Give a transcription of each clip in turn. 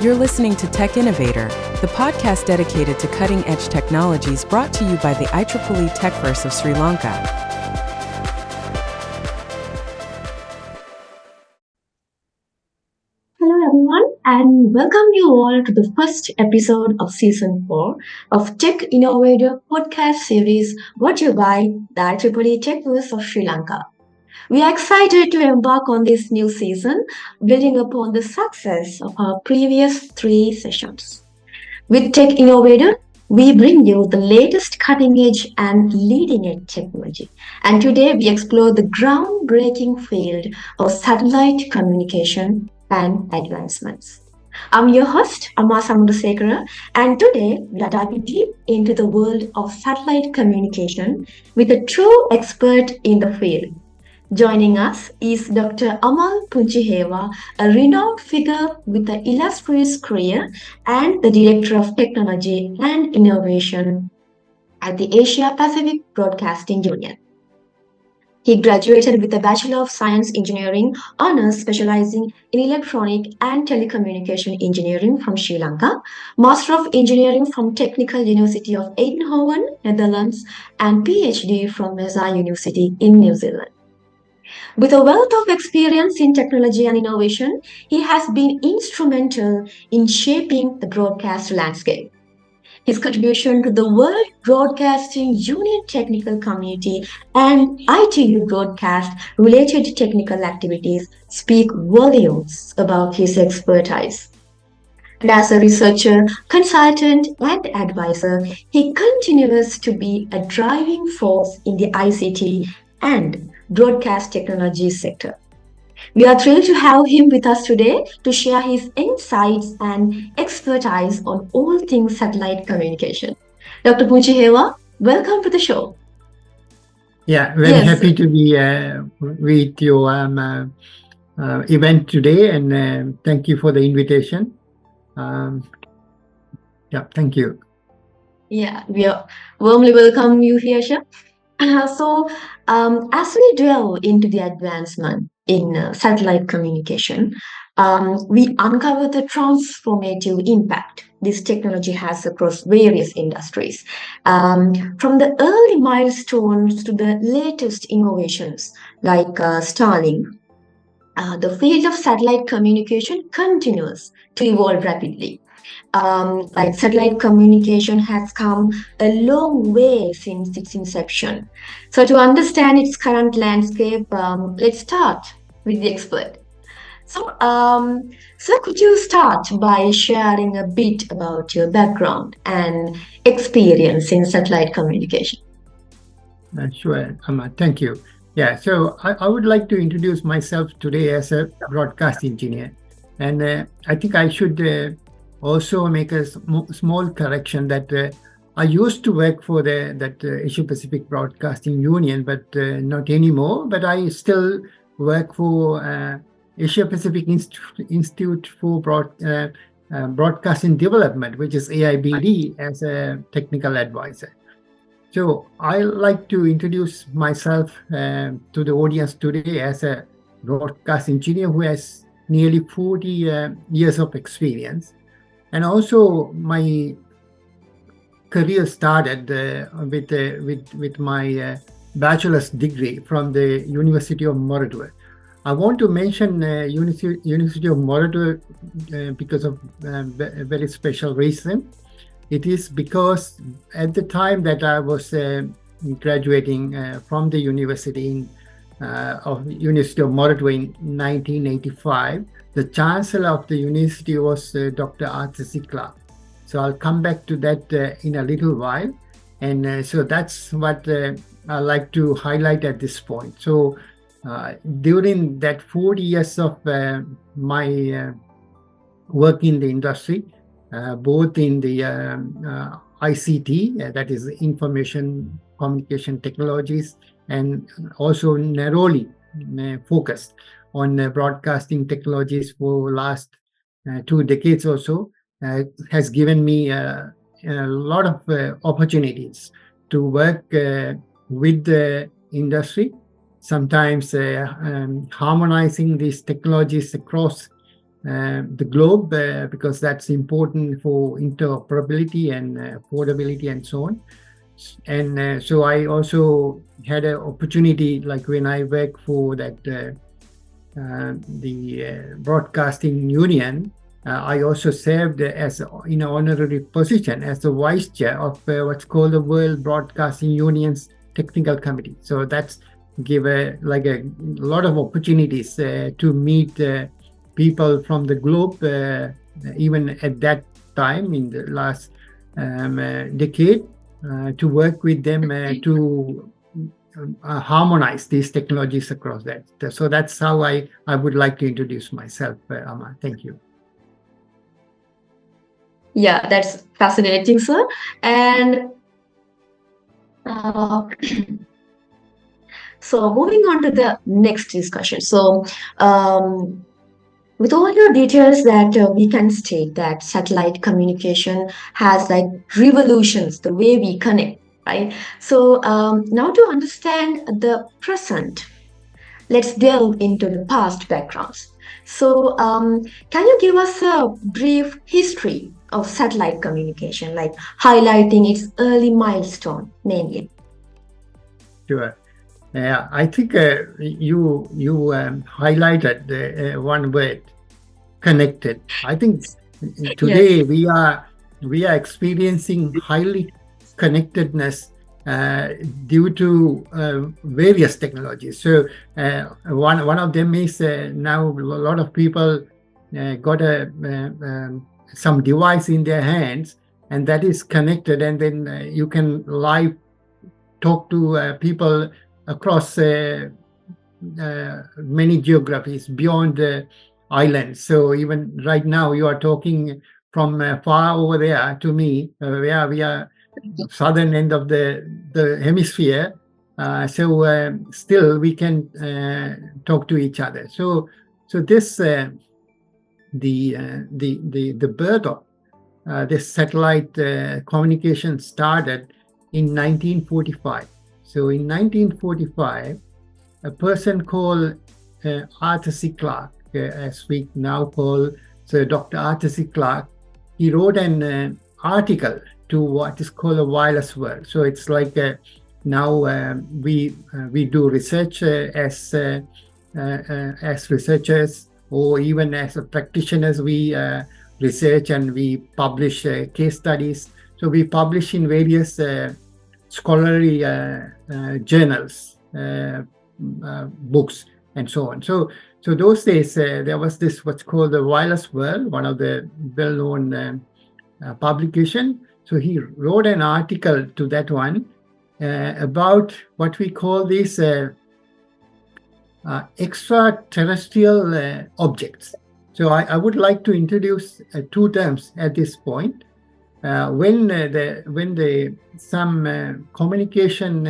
You're listening to Tech Innovator, the podcast dedicated to cutting-edge technologies brought to you by the IEEE Techverse of Sri Lanka. Hello everyone, and welcome you all to the first episode of Season 4 of Tech Innovator podcast series brought to you by the IEEE Techverse of Sri Lanka. We are excited to embark on this new season, building upon the success of our previous 3 sessions. With Tech Innovator, we bring you the latest cutting-edge and leading-edge technology. And today we explore the groundbreaking field of satellite communication and advancements. I'm your host, Amaa Samarasekara, and today we are diving deep into the world of satellite communication with a true expert in the field. Joining us is Dr. Amal Punchihewa, a renowned figure with an illustrious career and the Director of Technology and Innovation at the Asia Pacific Broadcasting Union. He graduated with a Bachelor of Science Engineering honors specializing in Electronic and Telecommunication Engineering from Sri Lanka, Master of Engineering from Technical University of Eindhoven, Netherlands, and PhD from Mesa University in New Zealand. With a wealth of experience in technology and innovation, he has been instrumental in shaping the broadcast landscape. His contribution to the World Broadcasting Union technical community and ITU broadcast related technical activities speak volumes about his expertise. And as a researcher, consultant, and advisor, he continues to be a driving force in the ICT and broadcast technology sector. We are thrilled to have him with us today to share his insights and expertise on all things satellite communication. Dr. Punchihewa, welcome to the show. Yeah, very happy to be with your event today, and thank you for the invitation. Thank you. Yeah, we are warmly welcome you here, Chef. As we delve into the advancement in satellite communication, we uncover the transformative impact this technology has across various industries. From the early milestones to the latest innovations like Starlink, the field of satellite communication continues to evolve rapidly. Like satellite communication has come a long way since its inception. So to understand its current landscape, let's start with the expert. So, could you start by sharing a bit about your background and experience in satellite communication? Sure, thank you. Yeah, so I would like to introduce myself today as a broadcast engineer. And I think I should also make a small correction that I used to work for that Asia Pacific Broadcasting Union, but not anymore. But I still work for Asia Pacific Institute for Broadcasting Development, which is AIBD, as a technical advisor. So I like to introduce myself to the audience today as a broadcast engineer who has nearly 40 years of experience. And also, my career started with my bachelor's degree from the University of Moratuwa. I want to mention University of Moratuwa because of a very special reason. It is because at the time that I was graduating from the University of University of Moratuwa in 1985, the chancellor of the university was Dr. Sikla. So I'll come back to that in a little while. And so that's what I like to highlight at this point. So during that 40 years of my work in the industry, both in the ICT, that is Information Communication Technologies, and also narrowly focused on broadcasting technologies for last 2 decades or so, has given me a lot of opportunities to work with the industry, sometimes harmonizing these technologies across the globe because that's important for interoperability and affordability and so on. And so I also had an opportunity, like when I worked for that the Broadcasting Union, I also served as in an honorary position as the vice chair of what's called the World Broadcasting Union's technical committee. So that's give a lot of opportunities to meet people from the globe, even at that time in the last decade, to work with them to harmonize these technologies across that. So that's how I would like to introduce myself, Amaa. Thank you. Yeah, that's fascinating, sir. And so moving on to the next discussion. So with all your details that we can state that satellite communication has like revolutions the way we connect, right? So now to understand the present, let's delve into the past backgrounds. So can you give us a brief history of satellite communication, like highlighting its early milestone mainly? Sure. I think you highlighted one word, connected. I think today Yes. we are experiencing highly connectedness due to various technologies. So one of them is now a lot of people got some device in their hands, and that is connected, and then you can live talk to people across many geographies beyond the islands. So even right now you are talking from far over there to me, where we are southern end of the hemisphere. So still we can talk to each other. So this the birth of this satellite communication started in 1945. So in 1945, a person called Arthur C. Clarke, as we now call Sir Dr. Arthur C. Clarke, he wrote an article to what is called a wireless world. So it's like now we do research as researchers, or even as practitioners, we research and we publish case studies. So we publish in various scholarly journals, books, and so on. So those days there was this what's called the Wireless World, one of the well-known publication. So he wrote an article to that one about what we call these extraterrestrial objects. So I would like to introduce two terms at this point. When some communication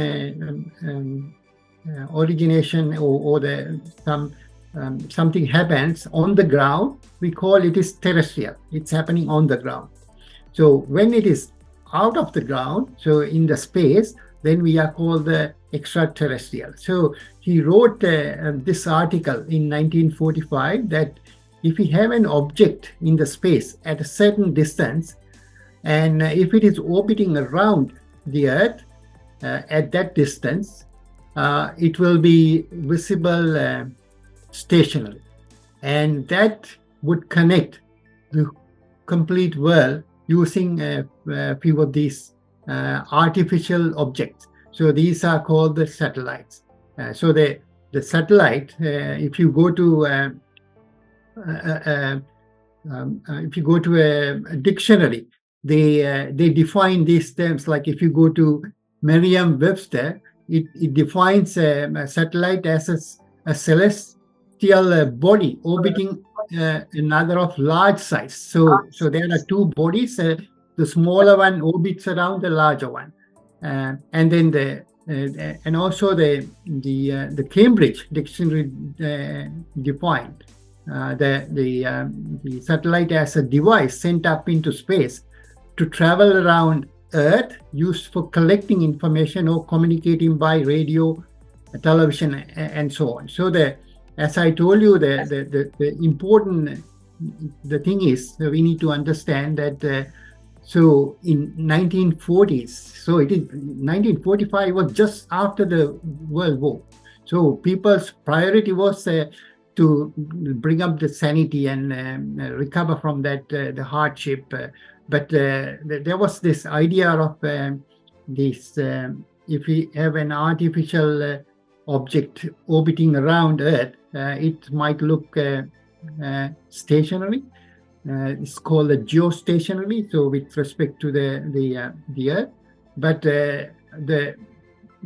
origination or something happens on the ground, we call it is terrestrial. It's happening on the ground. So when it is out of the ground, so in the space, then we are called the extraterrestrial. So he wrote this article in 1945 that if we have an object in the space at a certain distance, and if it is orbiting around the Earth at that distance, it will be visible stationary. And that would connect the complete world using a few of these artificial objects. So these are called the satellites. So the satellite, if you go to a dictionary, they define these terms. Like if you go to Merriam-Webster, it defines a satellite as a celestial body orbiting another of large size. So there are two bodies. The smaller one orbits around the larger one, and then and also the Cambridge dictionary defined the satellite as a device sent up into space to travel around Earth, used for collecting information or communicating by radio, television, and so on. So as I told you, the important the thing is, we need to understand that so in 1940s, so it is 1945 was just after the World War. So people's priority was to bring up the sanity and recover from that the hardship. But there was this idea of this if we have an artificial object orbiting around Earth, it might look stationary. It's called a geostationary, so with respect to the Earth. But the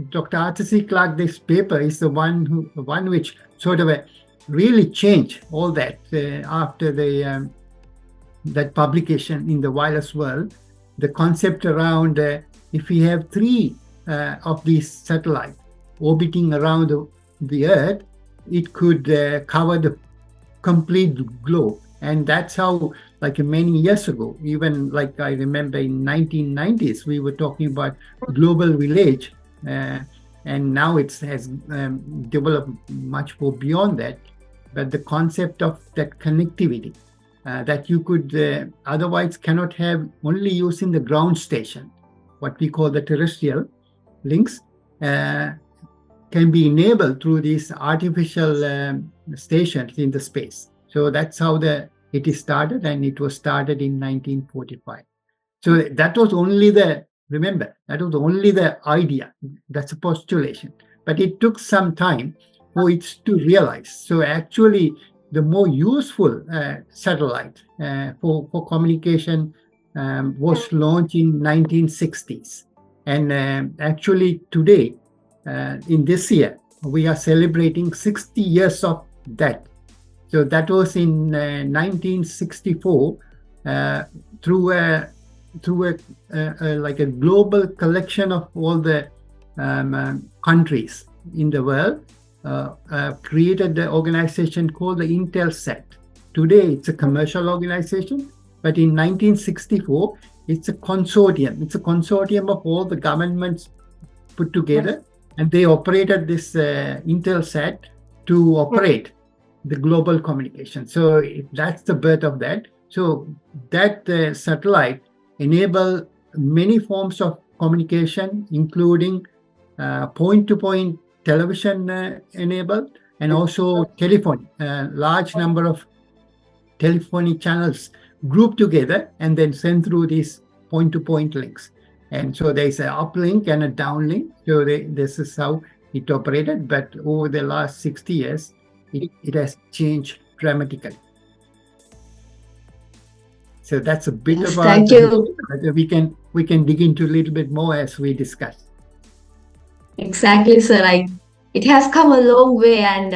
Dr. Arthur C. Clarke, this paper is the one which sort of really changed all that after the that publication in the wireless world. The concept around if we have three of these satellites orbiting around the Earth, it could cover the complete globe. And that's how, like many years ago, even like I remember in 1990s, we were talking about global village, and now it has developed much more beyond that. But the concept of that connectivity that you could otherwise cannot have only using the ground station, what we call the terrestrial links, can be enabled through these artificial stations in the space. So that's how it is started, and it was started in 1945. So that was only remember, that was only the idea. That's a postulation. But it took some time for it to realize. So actually, the more useful satellite for communication was launched in 1960s. And actually today, in this year, we are celebrating 60 years of that. So that was in 1964 through a like a global collection of all the countries in the world created the organization called the Intelsat. Today it's a commercial organization, but in 1964 it's a consortium. It's a consortium of all the governments put together, and they operated this Intelsat to operate the global communication. So that's the birth of that. So that satellite enabled many forms of communication, including point-to-point television enabled, and also telephony. Large number of telephony channels grouped together and then sent through these point-to-point links. And so there's an uplink and a downlink. So this is how it operated. But over the last 60 years, it has changed dramatically. So that's a bit about. Thank you. We can dig into a little bit more as we discuss. Exactly, sir. It has come a long way, and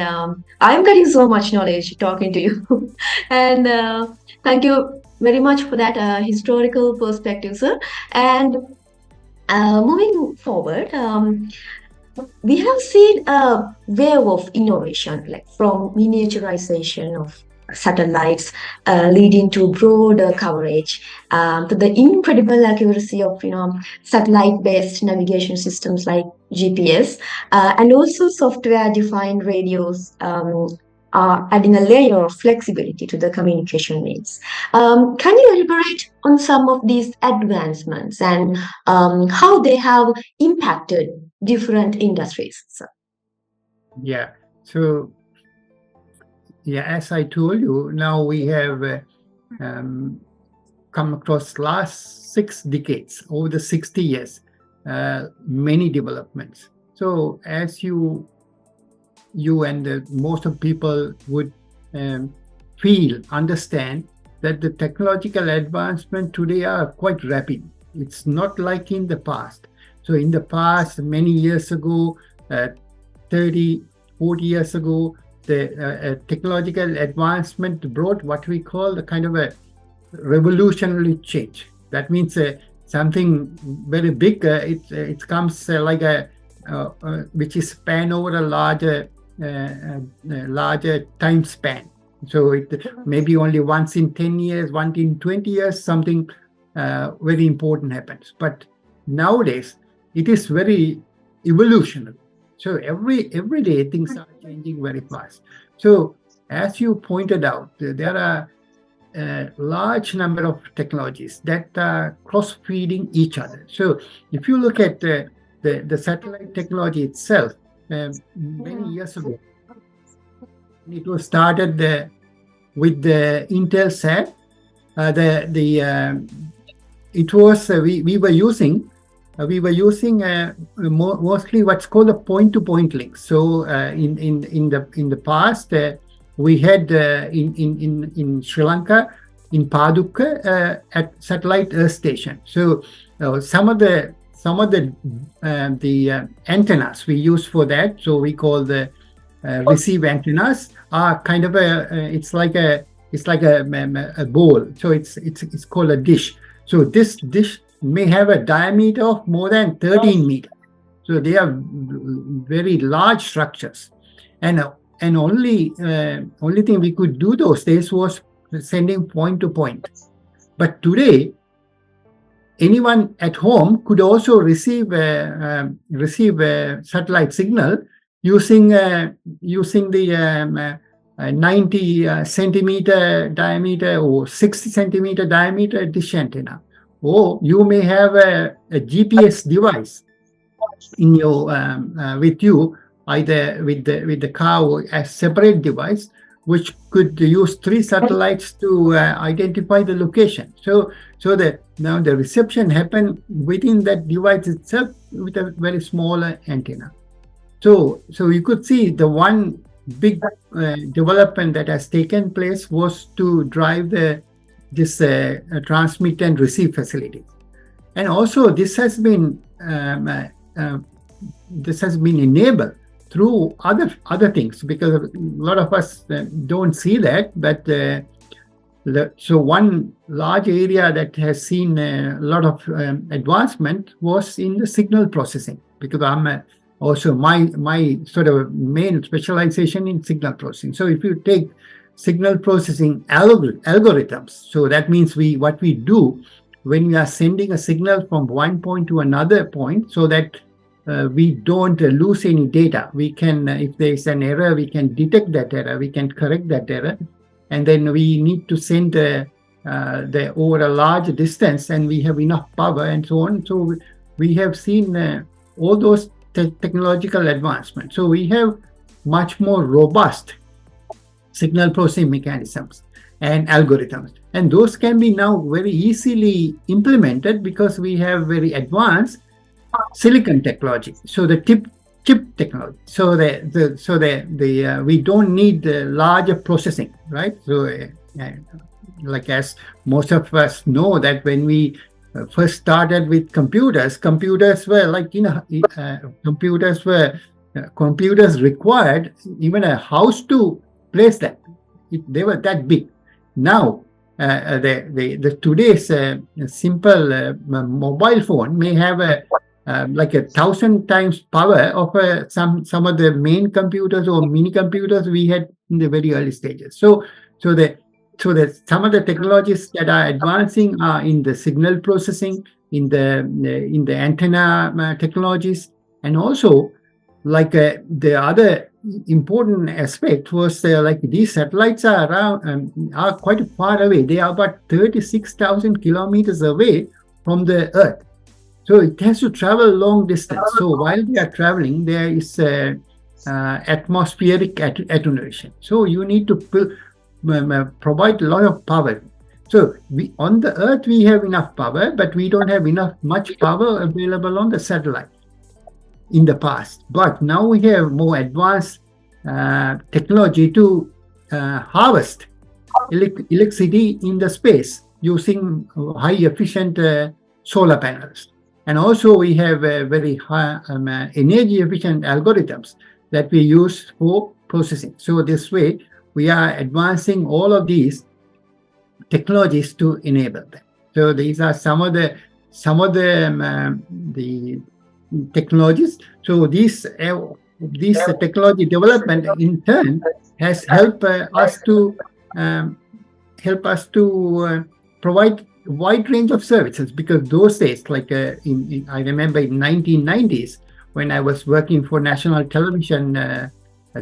I'm getting so much knowledge talking to you. And thank you very much for that historical perspective, sir. And moving forward, we have seen a wave of innovation, like from miniaturization of satellites leading to broader coverage, to the incredible accuracy of satellite-based navigation systems like GPS, and also software-defined radios are adding a layer of flexibility to the communication needs. Can you elaborate on some of these advancements and how they have impacted different industries, sir? Yeah. So, yeah, as I told you, now we have come across last 6 decades, over the 60 years, many developments. So as you and most of people would understand that the technological advancement today are quite rapid. It's not like in the past. So in the past, many years ago, 30, 40 years ago, the technological advancement brought what we call a kind of a revolutionary change. That means something very big. It comes like which is span over a larger time span. So it maybe only once in 10 years, once in 20 years, something very important happens. But nowadays, it is very evolutionary. So every day things are changing very fast. So as you pointed out, there are a large number of technologies that are cross-feeding each other. So if you look at the satellite technology itself, many years ago, it was started with the Intelsat. It was we were using mostly what's called a point-to-point link. So in the past, we had in Sri Lanka, in Paduka, at satellite Earth station. So some of the antennas we use for that, so we call the receive antennas, are kind of it's like a bowl. So it's called a dish. So this dish may have a diameter of more than 13 meters. So they are very large structures, and only thing we could do those days was sending point to point. But today, anyone at home could also receive a satellite signal using the 90 centimeter diameter or 60 centimeter diameter dish antenna. Or you may have a GPS device in your with you, either with the car or a separate device, which could use 3 satellites to identify the location. So now the reception happen within that device itself with a very small antenna. So you could see the one big development that has taken place was to drive this transmit and receive facility, and also this has been enabled through other things, because a lot of us don't see that. But so one large area that has seen a lot of advancement was in the signal processing, because I'm also my sort of main specialization in signal processing. So if you take signal processing algorithms, so that means what we do when we are sending a signal from one point to another point, so that we don't lose any data. We can, if there is an error, we can detect that error, we can correct that error, and then we need to send the over a large distance, and we have enough power and so on. So we have seen all those technological advancements. So we have much more robust signal processing mechanisms and algorithms, and those can be now very easily implemented because we have very advanced silicon technology. So the chip technology. So we don't need the larger processing, right? So like, as most of us know, that when we first started with computers were like, computers required even a house to place that. They were that big. Now the today's simple mobile phone may have like 1,000 times power of some of the main computers or mini computers we had in the very early stages. So some of the technologies that are advancing are in the signal processing, in the antenna technologies, and also like the other important aspect was like these satellites are around are quite far away. They are about 36,000 kilometers away from the Earth. So it has to travel long distance. So while they are traveling, there is atmospheric attenuation. So you need to provide a lot of power. So on the Earth we have enough power, but we don't have much power available on the satellite in the past. But now we have more advanced technology to harvest electricity in the space using high efficient solar panels. And also we have very high energy efficient algorithms that we use for processing. So this way we are advancing all of these technologies to enable them. So these are some of the technologies. So these technology development in turn has helped us to provide a wide range of services, because those days, like I remember in 1990s when I was working for national television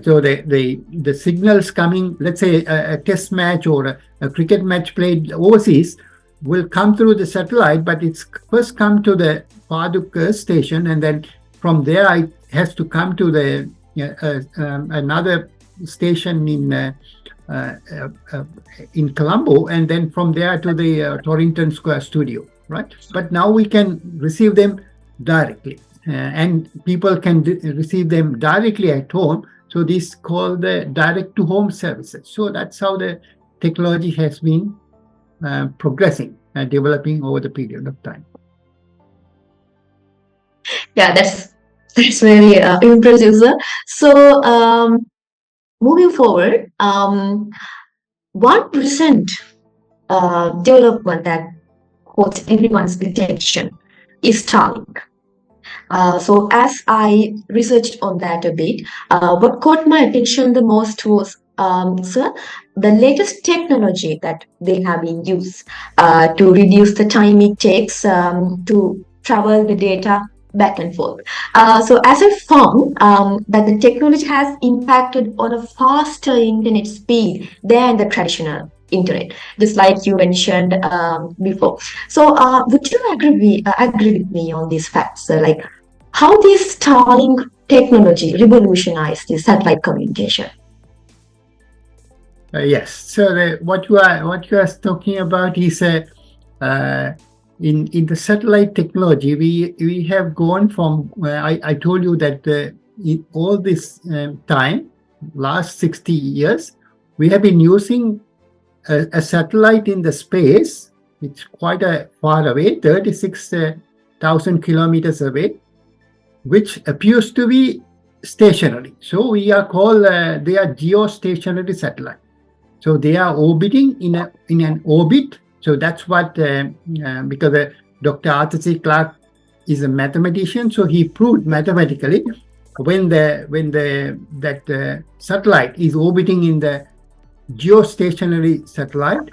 So the signals coming, let's say a test match or a cricket match played overseas, will come through the satellite, but it's first come to the Paduk station, and then from there it has to come to the another station in Colombo, and then from there to the Torrington Square studio, right? But now we can receive them directly, and people can receive them directly at home. So this is called the direct-to-home services. So that's how the technology has been progressing and developing over the period of time. Yeah, that's very impressive, sir. So moving forward, one recent development that caught everyone's attention is Starlink. So as I researched on that a bit, what caught my attention the most was, sir, the latest technology that they have been used to reduce the time it takes to travel the data back and forth. So as I found that the technology has impacted on a faster internet speed than the traditional internet, just like you mentioned before. So would you agree with me on these facts, like how this Starlink technology revolutionized the satellite communication? Yes. So what you are talking about is in the satellite technology, we have gone from I told you that in all this time, last 60 years, we have been using a satellite in the space. It's quite far away, 36,000 kilometers away, which appears to be stationary. So we are called they are geostationary satellite. So they are orbiting in an orbit. So that's what because Dr. Arthur C. Clarke is a mathematician, so he proved mathematically when that satellite is orbiting in the geostationary satellite,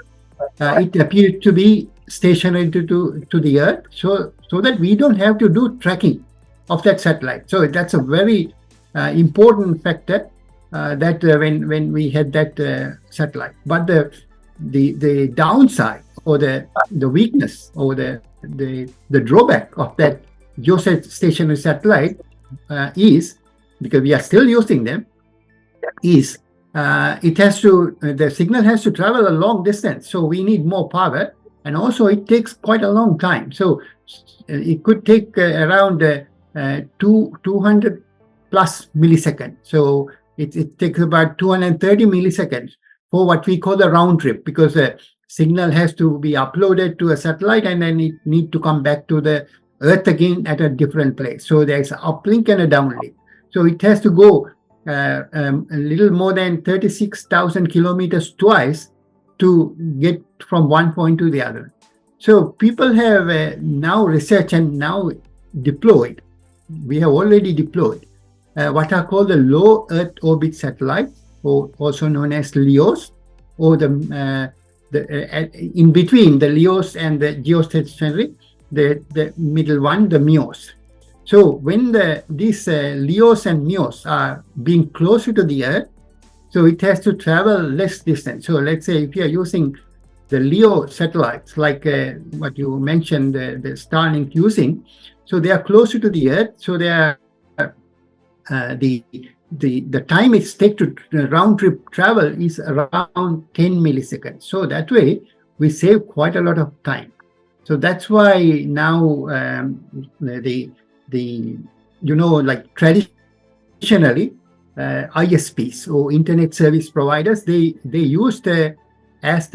it appears to be stationary to the Earth, so that we don't have to do tracking of that satellite. So that's a very important factor that when we had that satellite. But the downside or the weakness or the drawback of that geostationary satellite is, because we are still using them, is the signal has to travel a long distance, so we need more power, and also it takes quite a long time. So it could take around 200 plus milliseconds. So it takes about 230 milliseconds for what we call the round trip, because the signal has to be uploaded to a satellite and then it need to come back to the Earth again at a different place. So there's an uplink and a downlink. So it has to go a little more than 36,000 kilometers twice to get from one point to the other. So people have now researched and now deployed. We have already deployed what are called the low Earth orbit satellites, or also known as LEOs, or the in between the LEOs and the geostationary, the middle one, the MEOs. So when these LEOs and MEOs are being closer to the Earth, so it has to travel less distance. So let's say if you are using the LEO satellites, like what you mentioned, the Starlink using, so they are closer to the Earth. So they are the time it takes to round trip travel is around 10 milliseconds. So that way we save quite a lot of time. So that's why now like traditionally ISPs or internet service providers, they used as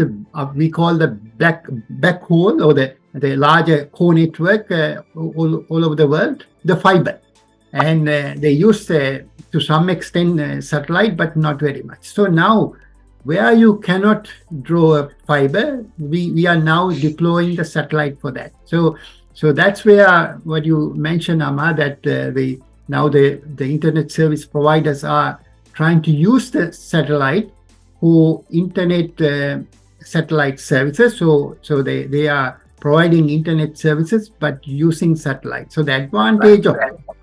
we call the backhaul or the larger core network all over the world, the fiber, and they use to some extent satellite, but not very much. So now, where you cannot draw a fiber, we are now deploying the satellite for that. So that's where what you mentioned, Amaa, that the internet service providers are trying to use the satellite for internet satellite services. So they are providing internet services but using satellite. So the advantage of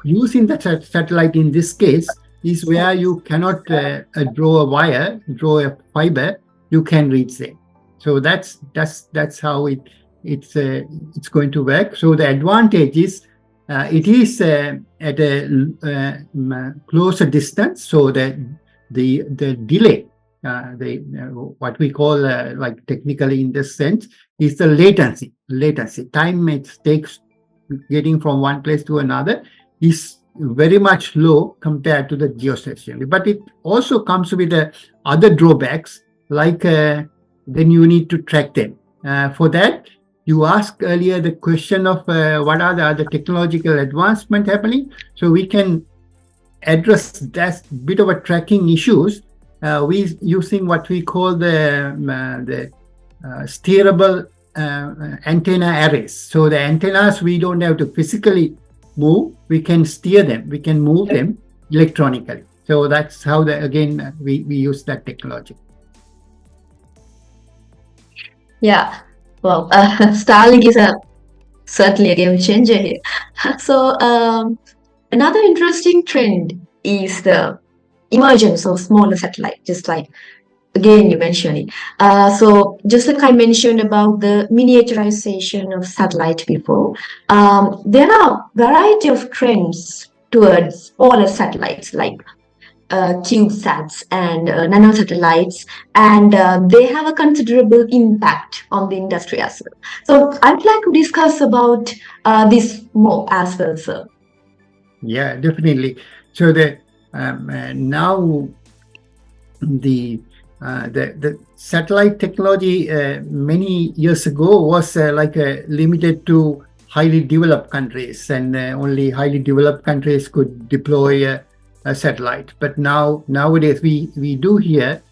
using the satellite in this case is where you cannot draw a wire, draw a fiber, you can reach them. So that's how it's going to work. So the advantage is it is at a closer distance. So the delay, what we call like technically in this sense, is the latency. Time it takes getting from one place to another is very much low compared to the geostationary. But it also comes with other drawbacks, like then you need to track them. For that, you asked earlier the question of what are the other technological advancement happening. So we can address that bit of a tracking issues we using what we call the steerable antenna arrays. So the antennas, we don't have to physically move, we can steer them, we can move them electronically. So that's how again we use that technology. Yeah, well, Starlink is certainly a game changer here. So another interesting trend is the emergence of smaller satellites, just like again you mentioned it. So just like I mentioned about the miniaturization of satellite before, there are variety of trends towards smaller satellites like CubeSats and nanosatellites, and they have a considerable impact on the industry as well. So I'd like to discuss about this more as well, sir. Yeah, definitely. So now the satellite technology many years ago was limited to highly developed countries, and only highly developed countries could deploy a satellite. But nowadays we do hear,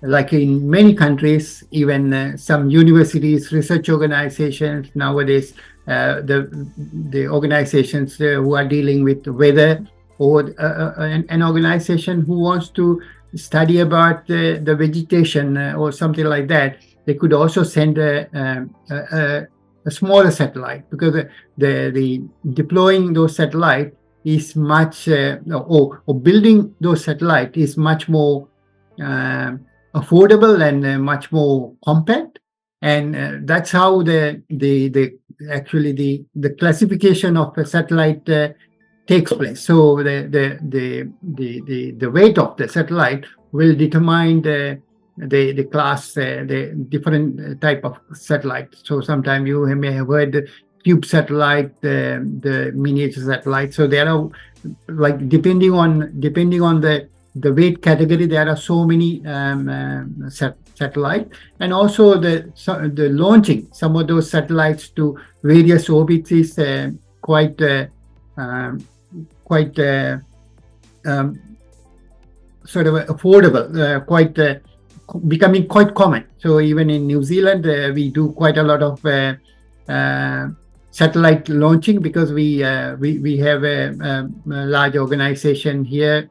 like in many countries, even some universities, research organizations nowadays, the organizations who are dealing with weather, or an organization who wants to study about the vegetation or something like that, they could also send a smaller satellite, because the deploying those satellites is much, or building those satellites is much more affordable and much more compact. And that's how actually the classification of a satellite takes place. So the weight of the satellite will determine the class, the different type of satellite. So sometimes you may have heard the cube satellite, the miniature satellite. So there are, like, depending on the weight category, there are so many satellite, and also the launching some of those satellites to various orbits is quite sort of affordable, becoming quite common. So even in New Zealand, we do quite a lot of satellite launching, because we have a large organization here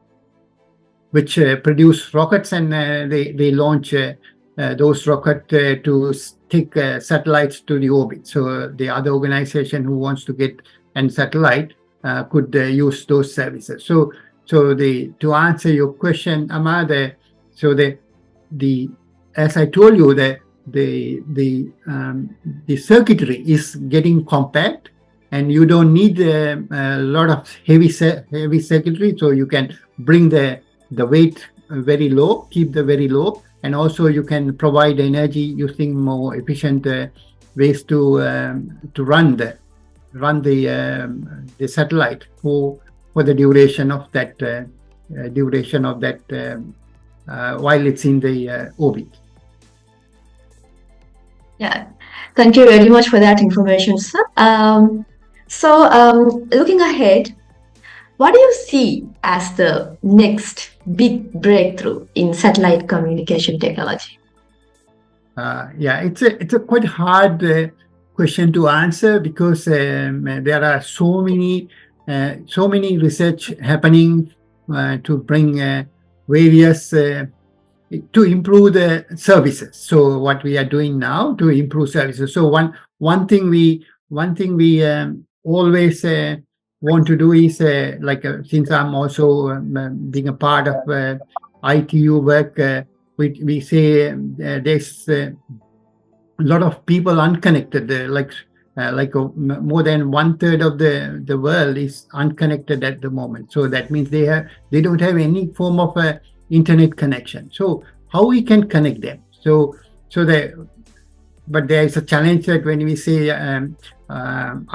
which produce rockets, and they launch those rockets to take satellites to the orbit. So the other organization who wants to get a satellite could use those services. So to answer your question, Amaa, as I told you, the circuitry is getting compact, and you don't need a lot of heavy circuitry. So you can bring the weight very low, keep the very low, and also you can provide energy using more efficient ways to run the satellite for the duration of that while it's in the orbit. Yeah, thank you very much for that information, sir. Looking ahead, what do you see as the next big breakthrough in satellite communication technology? Yeah, it's a quite hard question to answer, because there are so many research happening to bring various to improve the services. So what we are doing now to improve services. So one thing we always want to do is since I'm also being a part of ITU work, we say there's a lot of people unconnected, more than 1/3 of the world is unconnected at the moment. So that means they don't have any form of a internet connection. So how we can connect them? But there is a challenge that when we say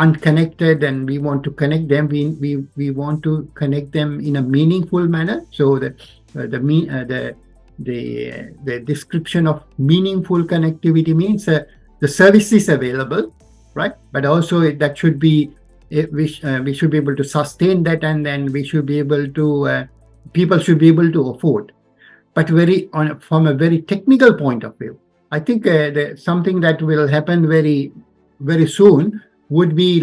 unconnected and we want to connect them, we want to connect them in a meaningful manner. So the description of meaningful connectivity means the service is available, right? But also that should be we should be able to sustain that, and then we should be able to people should be able to afford. But from a very technical point of view, I think something that will happen very, very soon would be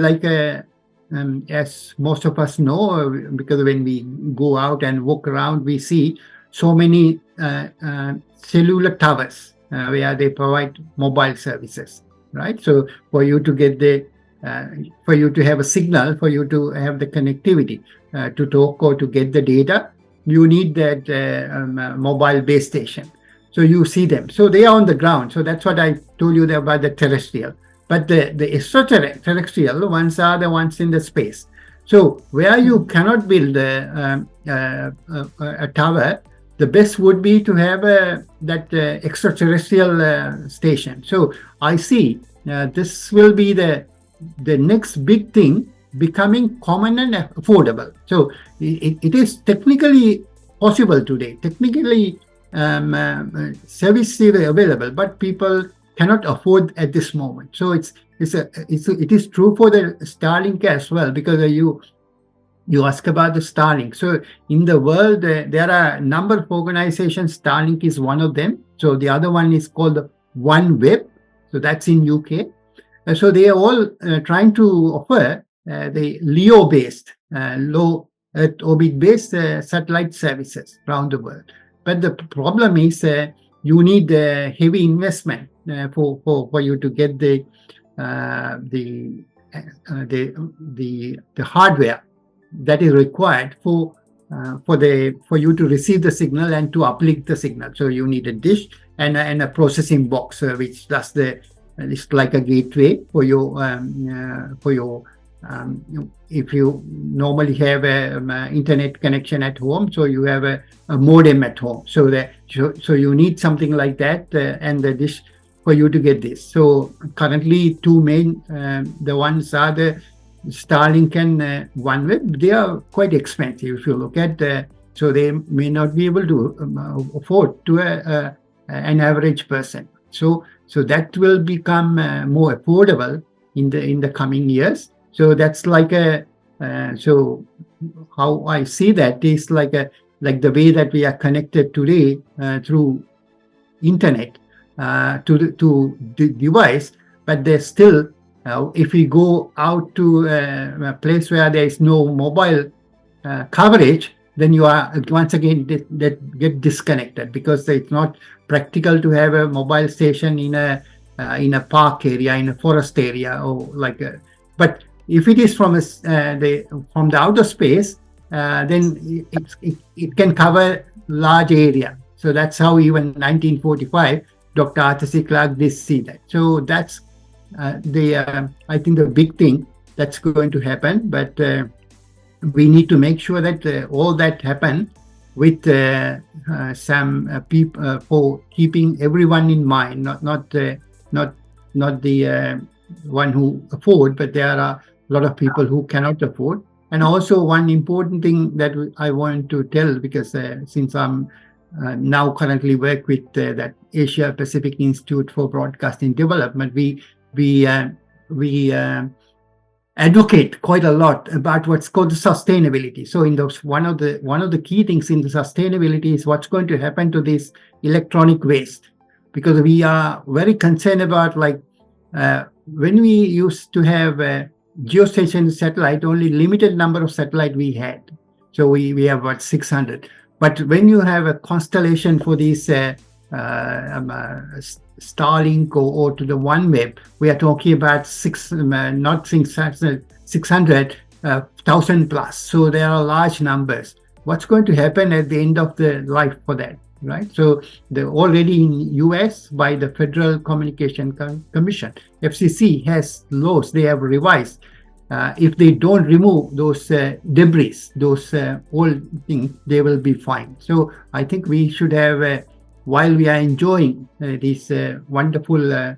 as most of us know, because when we go out and walk around, we see so many cellular towers where they provide mobile services, right? So for you to get for you to have a signal, for you to have the connectivity to talk or to get the data, you need that mobile base station. So you see them. So they are on the ground. So that's what I told you about the terrestrial. But the extraterrestrial ones are the ones in the space. So where you cannot build a tower, the best would be to have that extraterrestrial station. So I see this will be the next big thing, becoming common and affordable. So it is technically possible today. Technically, service is available, but people cannot afford at this moment. So it is true for the Starlink as well, because you ask about the Starlink. So in the world, there are a number of organizations. Starlink is one of them. So the other one is called OneWeb. So that's in UK. So they are all trying to offer the LEO-based, low Earth orbit-based satellite services around the world. But the problem is you need heavy investment for you to get the hardware that is required for you to receive the signal and to uplink the signal. So you need a dish and a processing box which does it's like a gateway for your if you normally have a internet connection at home, so you have a modem at home. So you need something like that and the dish for you to get this. So currently, two main the ones are the Starlink and OneWeb. They are quite expensive if you look at. So they may not be able to afford to an average person. So that will become more affordable in the coming years. So that's so how I see that is like the way that we are connected today through internet to the device, but there's still if we go out to a place where there is no mobile coverage, then you are once again get disconnected, because it's not practical to have a mobile station in a park area, in a forest area, or but if it is from the outer space, then it can cover large area. So that's how even 1945, Dr. Arthur C. Clarke did see that. So that's I think the big thing that's going to happen. But we need to make sure that all that happen with some people for keeping everyone in mind, not the one who afford, but there are a lot of people who cannot afford. And also one important thing that I want to tell, because since I'm now currently work with that Asia Pacific Institute for Broadcasting Development, we advocate quite a lot about what's called the sustainability. So in those one of the key things in the sustainability is what's going to happen to this electronic waste, because we are very concerned about when we used to have geostationary satellite, only limited number of satellite we had. So we have about 600. But when you have a constellation for these Starlink or to the OneWeb, we are talking about 600, 1,000 plus. So there are large numbers. What's going to happen at the end of the life for that, right? So they're already in US by the Federal Communication Commission, FCC has laws they have revised. If they don't remove those debris, those old things, they will be fined. So I think we should have, while we are enjoying these wonderful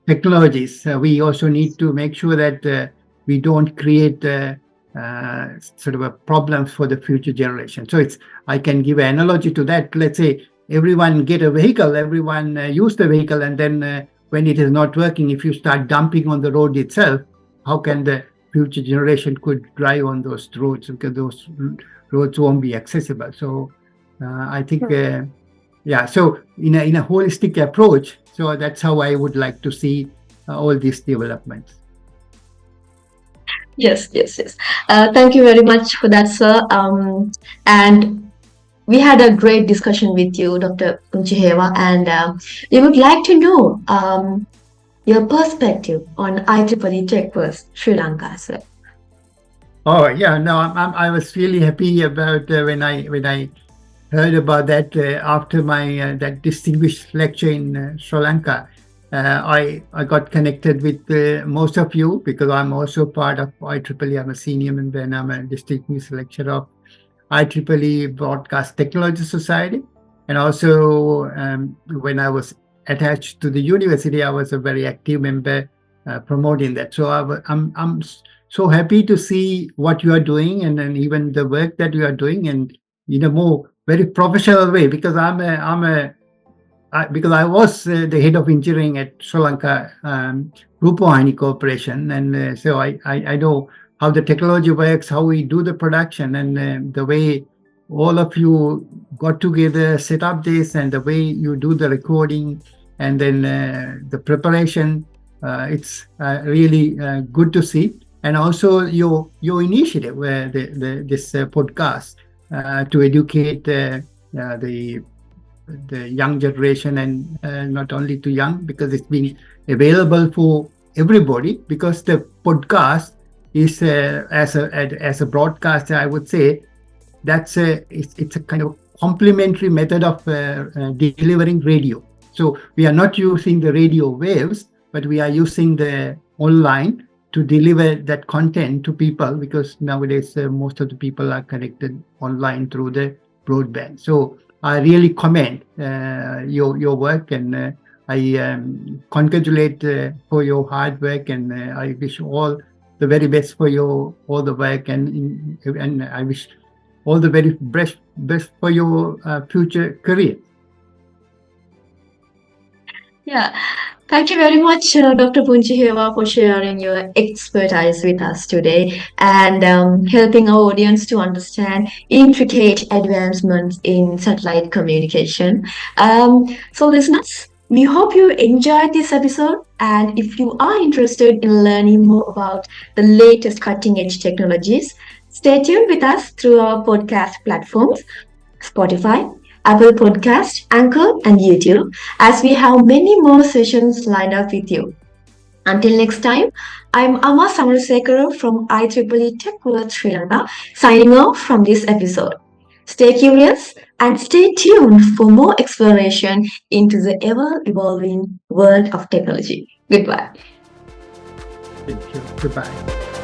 technologies, we also need to make sure that we don't create sort of a problem for the future generation. So I can give an analogy to that. Let's say everyone get a vehicle, everyone use the vehicle, and then when it is not working, if you start dumping on the road itself, how can the future generation could drive on those roads, because those roads won't be accessible. So I think, so in a holistic approach, so that's how I would like to see all these developments. Yes. Thank you very much for that, sir. And we had a great discussion with you, Dr. Punchihewa, and we would like to know your perspective on IEEE Techverse Sri Lanka, sir. Oh yeah, no, I was really happy about when I heard about that after my that distinguished lecture in Sri Lanka. I got connected with most of you because I'm also part of IEEE. I'm a senior member and I'm a distinguished lecturer of IEEE Broadcast Technology Society. And also when I was attached to the university, I was a very active member promoting that. So I'm so happy to see what you are doing, and then even the work that you are doing, and in a more very professional way, because because I was the head of engineering at Sri Lanka Rupawahini Corporation, and so I know how the technology works, how we do the production, and the way all of you got together, set up this, and the way you do the recording, and then the preparation. It's really good to see, and also your initiative, where this podcast to educate the young generation, and not only to young, because it's being available for everybody, because the podcast is as a broadcaster, I would say it's a kind of complementary method of delivering radio. So we are not using the radio waves, but we are using the online to deliver that content to people, because nowadays most of the people are connected online through the broadband. So I really commend your work, and I congratulate for your hard work, and I wish all the very best for all the work, and I wish all the very best for your future career. Yeah. Thank you very much, Dr. Punchihewa, for sharing your expertise with us today and helping our audience to understand intricate advancements in satellite communication. So listeners, we hope you enjoyed this episode, and if you are interested in learning more about the latest cutting-edge technologies, stay tuned with us through our podcast platforms, Spotify, Apple Podcast, Anchor, and YouTube, as we have many more sessions lined up with you. Until next time, I'm Amaa Samarasekara from IEEE Techverse Sri Lanka, signing off from this episode. Stay curious and stay tuned for more exploration into the ever-evolving world of technology. Goodbye. Thank you. Goodbye.